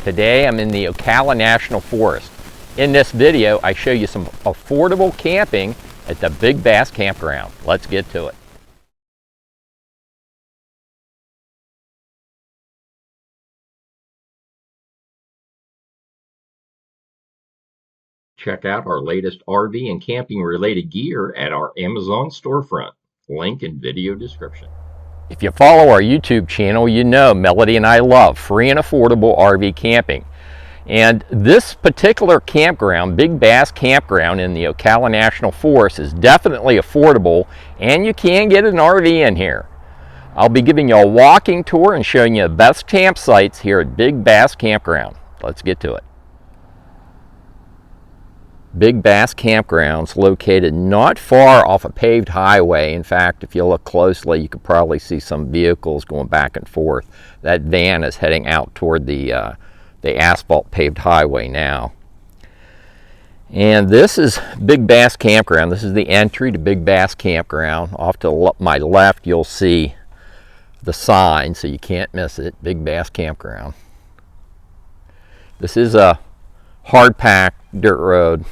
Today I'm in the Ocala National Forest. In this video I show you some affordable camping at the Big Bass Campground. Let's get to it. Check out our latest RV and camping related gear at our Amazon storefront. Link in video description. If you follow our YouTube channel, you know Melody and I love free and affordable RV camping. And this particular campground, Big Bass Campground in the Ocala National Forest, is definitely affordable, and you can get an RV in here. I'll be giving you a walking tour and showing you the best campsites here at Big Bass Campground. Let's get to it. Big Bass Campground's located not far off a paved highway. In fact, if you look closely, you could probably see some vehicles going back and forth. That van is heading out toward the asphalt paved highway now. And this is Big Bass Campground. This is the entry to Big Bass Campground. Off to my left, you'll see the sign, so you can't miss it. Big Bass Campground. This is a hard-packed dirt road.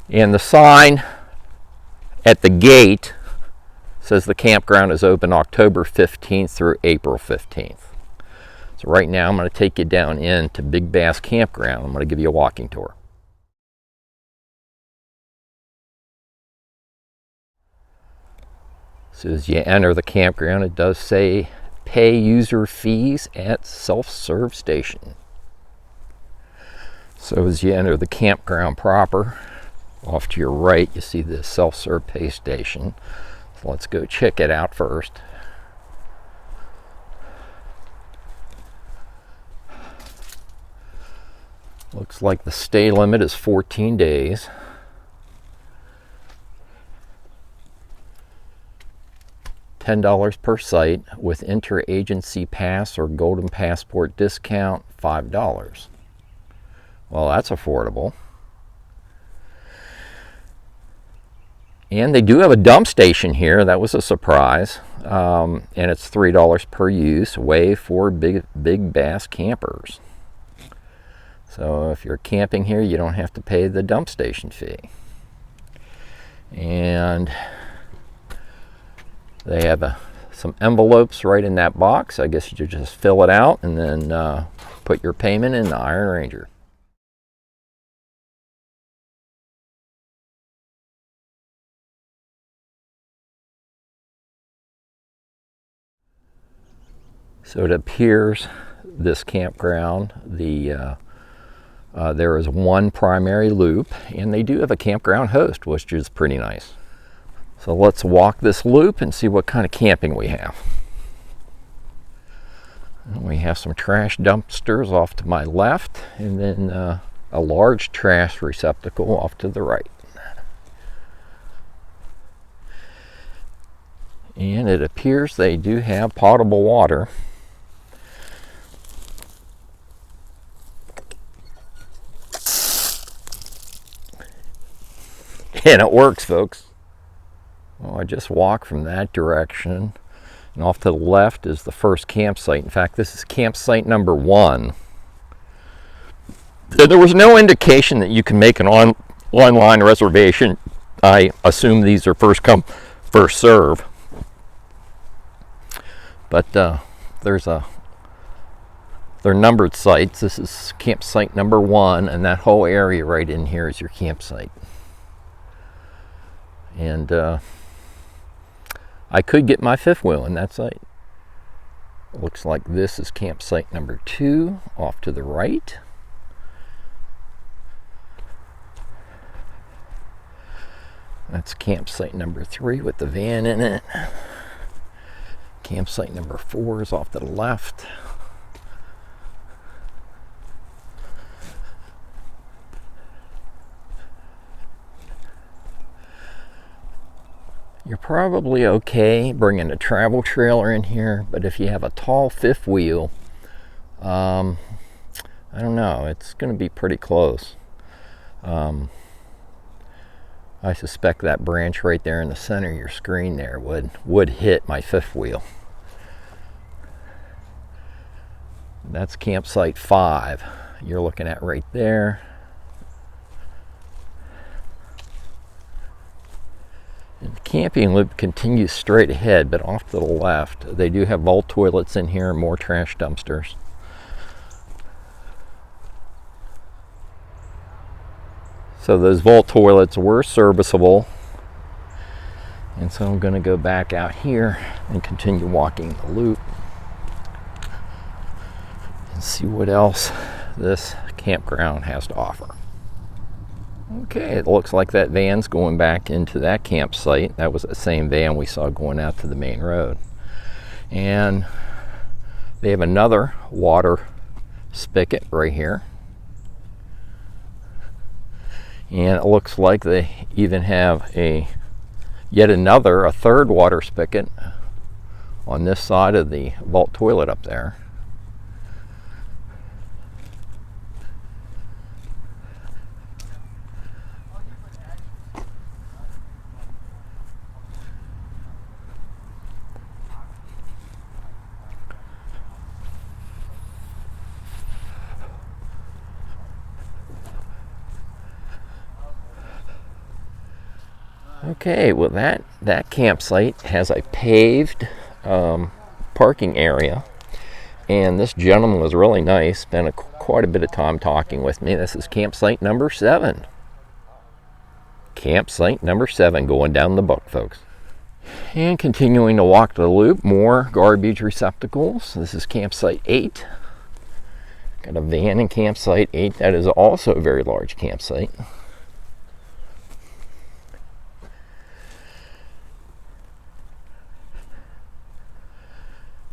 And the sign at the gate says the campground is open October 15th through April 15th. So right now I'm going to take you down into Big Bass Campground. I'm going to give you a walking tour. So as you enter the campground, it does say pay user fees at self-serve station. So as you enter the campground proper, off to your right you see the self-serve pay station. So let's go check it out first. Looks like the stay limit is 14 days. $10 per site with interagency pass or golden passport discount, $5. Well, that's affordable. And they do have a dump station here. That was a surprise. And it's $3 per use, way for big bass campers. So if you're camping here, you don't have to pay the dump station fee. And they have some envelopes right in that box. I guess you just fill it out and then put your payment in the Iron Ranger. So it appears this campground, there is one primary loop, and they do have a campground host, which is pretty nice. So let's walk this loop and see what kind of camping we have. We have some trash dumpsters off to my left, and then a large trash receptacle off to the right. And it appears they do have potable water. And it works, folks. Well, I just walked from that direction, and off to the left is the first campsite. In fact, this is campsite number 1. There was no indication that you can make an online reservation. I assume these are first come, first serve. But they're numbered sites. This is campsite number 1, and that whole area right in here is your campsite. And I could get my fifth wheel in that site. Looks like this is campsite number 2 off to the right. That's campsite number 3 with the van in it. Campsite number 4 is off to the left. You're probably okay bringing a travel trailer in here, but if you have a tall fifth wheel, I don't know, it's going to be pretty close. I suspect that branch right there in the center of your screen there would hit my fifth wheel. That's campsite 5 you're looking at right there. And the camping loop continues straight ahead, but off to the left. They do have vault toilets in here and more trash dumpsters. So those vault toilets were serviceable. And so I'm going to go back out here and continue walking the loop and see what else this campground has to offer. Okay, it looks like that van's going back into that campsite. That was the same van we saw going out to the main road. And they have another water spigot right here. And it looks like they even have a third water spigot on this side of the vault toilet up there. Okay, well that campsite has a paved parking area, and this gentleman was really nice, spent quite a bit of time talking with me. This is campsite number 7. Campsite number 7 going down the buck, folks. And continuing to walk the loop, more garbage receptacles. This is campsite 8. Got a van in campsite 8. That is also a very large campsite.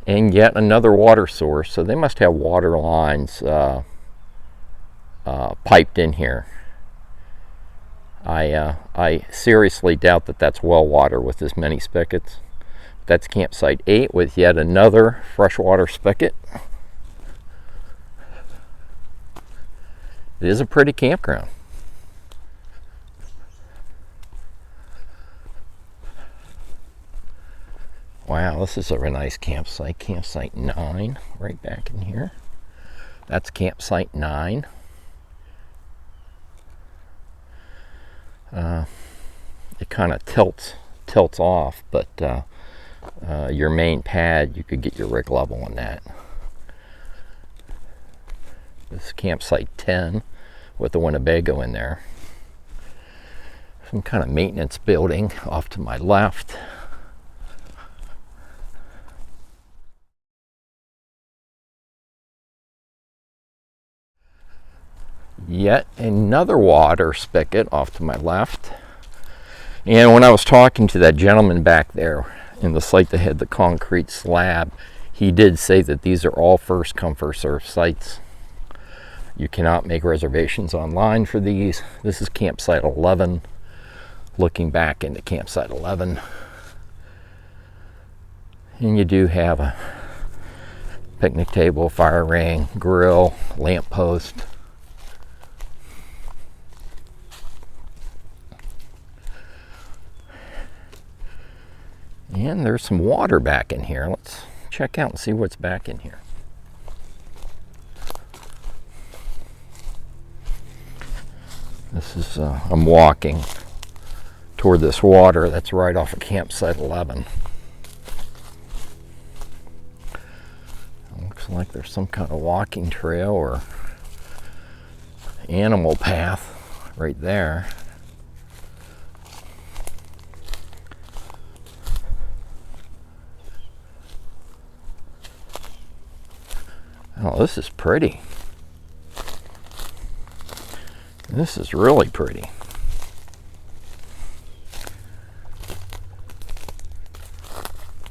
And yet another water source, so they must have water lines piped in here. I seriously doubt that that's well water with this many spigots. That's campsite 8 with yet another freshwater spigot. It is a pretty campground. Wow, this is a really nice campsite. Campsite 9, right back in here. That's campsite 9. It kind of tilts off, but your main pad, you could get your rig level on that. This is campsite 10 with the Winnebago in there. Some kind of maintenance building off to my left. Yet another water spigot off to my left. And when I was talking to that gentleman back there in the site that had the concrete slab, he did say that these are all first come first served sites. You cannot make reservations online for these. This is campsite 11, looking back into campsite 11. And you do have a picnic table, fire ring, grill, lamp post. And there's some water back in here. Let's check out and see what's back in here. This is, I'm walking toward this water that's right off of campsite 11. Looks like there's some kind of walking trail or animal path right there. Oh, this is pretty. This is really pretty.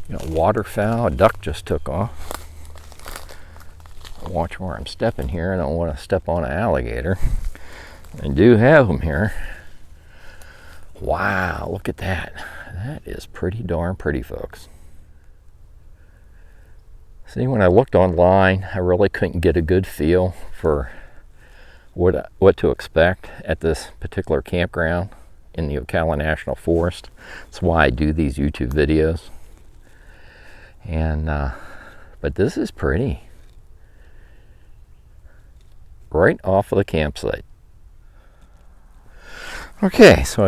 You know, waterfowl, a duck just took off. Watch where I'm stepping here. I don't want to step on an alligator. I do have them here. Wow, look at that. That is pretty darn pretty, folks. See, when I looked online, I really couldn't get a good feel for what to expect at this particular campground in the Ocala National Forest. That's why I do these YouTube videos. And but this is pretty. right off of the campsite. Okay, so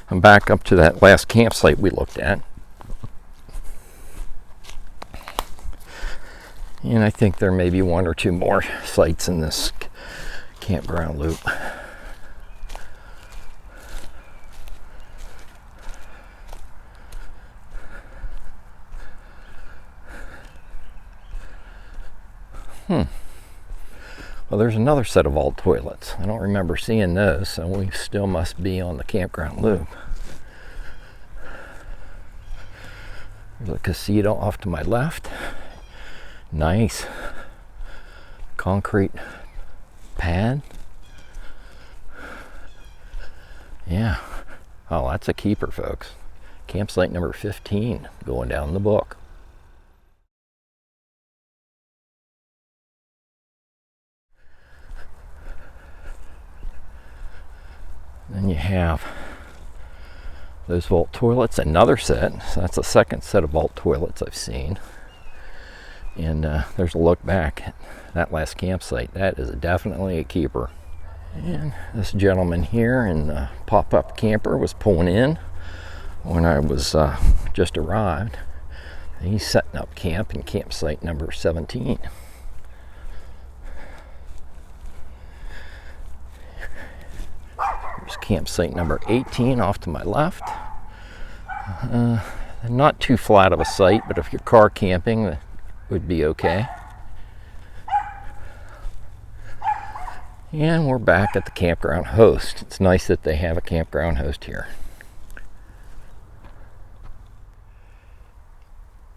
I'm back up to that last campsite we looked at. And I think there may be one or two more sites in this campground loop. Well, there's another set of vault toilets. I don't remember seeing those, so we still must be on the campground loop. There's a casita off to my left. Nice concrete pad. Yeah. Oh, that's a keeper, folks. Campsite number 15 going down the book. Then you have those vault toilets, another set. So that's the second set of vault toilets I've seen. And there's a look back at that last campsite. That is definitely a keeper. And this gentleman here in the pop-up camper was pulling in when I was just arrived. He's setting up camp in campsite number 17. There's campsite number 18 off to my left. Not too flat of a site, but if you're car camping, that would be okay. And we're back at the campground host. It's nice that they have a campground host here.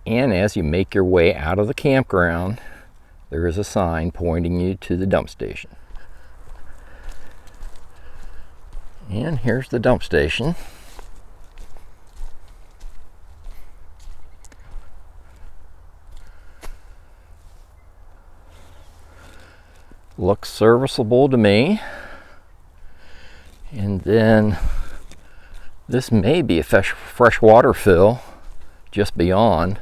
And as you make your way out of the campground, there is a sign pointing you to the dump station. And here's the dump station. Looks serviceable to me. And then this may be a fresh water fill just beyond.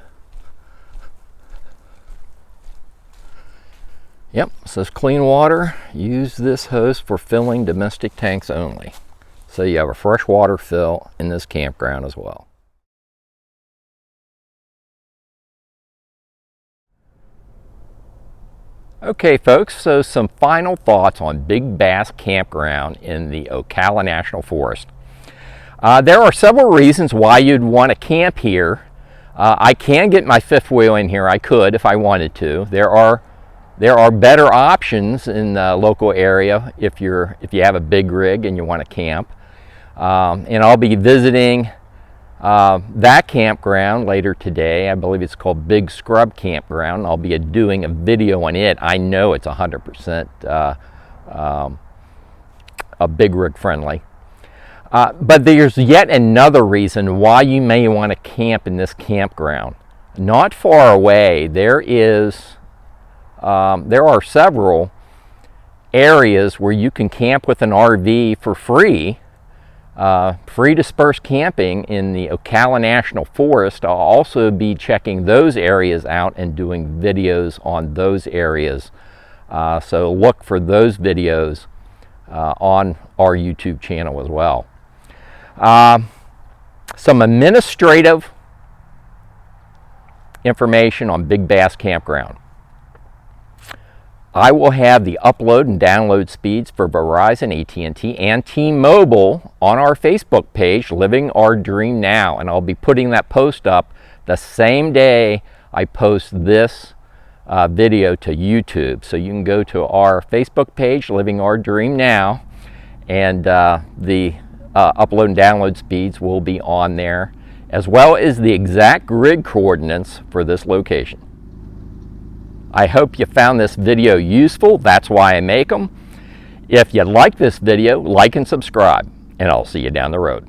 Yep, it says clean water. Use this hose for filling domestic tanks only. So you have a fresh water fill in this campground as well. Okay folks, so some final thoughts on Big Bass Campground in the Ocala National Forest. There are several reasons why you'd want to camp here. I can get my fifth wheel in here. I could if I wanted to. There are better options in the local area if you have a big rig and you want to camp. And I'll be visiting that campground later today. I believe it's called Big Scrub Campground. I'll be doing a video on it. I know it's 100% a big rig friendly. But there's yet another reason why you may want to camp in this campground. Not far away, there are several areas where you can camp with an RV for free. Free dispersed camping in the Ocala National Forest. I'll also be checking those areas out and doing videos on those areas. So look for those videos on our YouTube channel as well. Some administrative information on Big Bass Campground. I will have the upload and download speeds for Verizon, AT&T, and T-Mobile on our Facebook page, Living Our Dream Now. And I'll be putting that post up the same day I post this video to YouTube. So you can go to our Facebook page, Living Our Dream Now, and the upload and download speeds will be on there, as well as the exact grid coordinates for this location. I hope you found this video useful. That's why I make them. If you like this video, like and subscribe, and I'll see you down the road.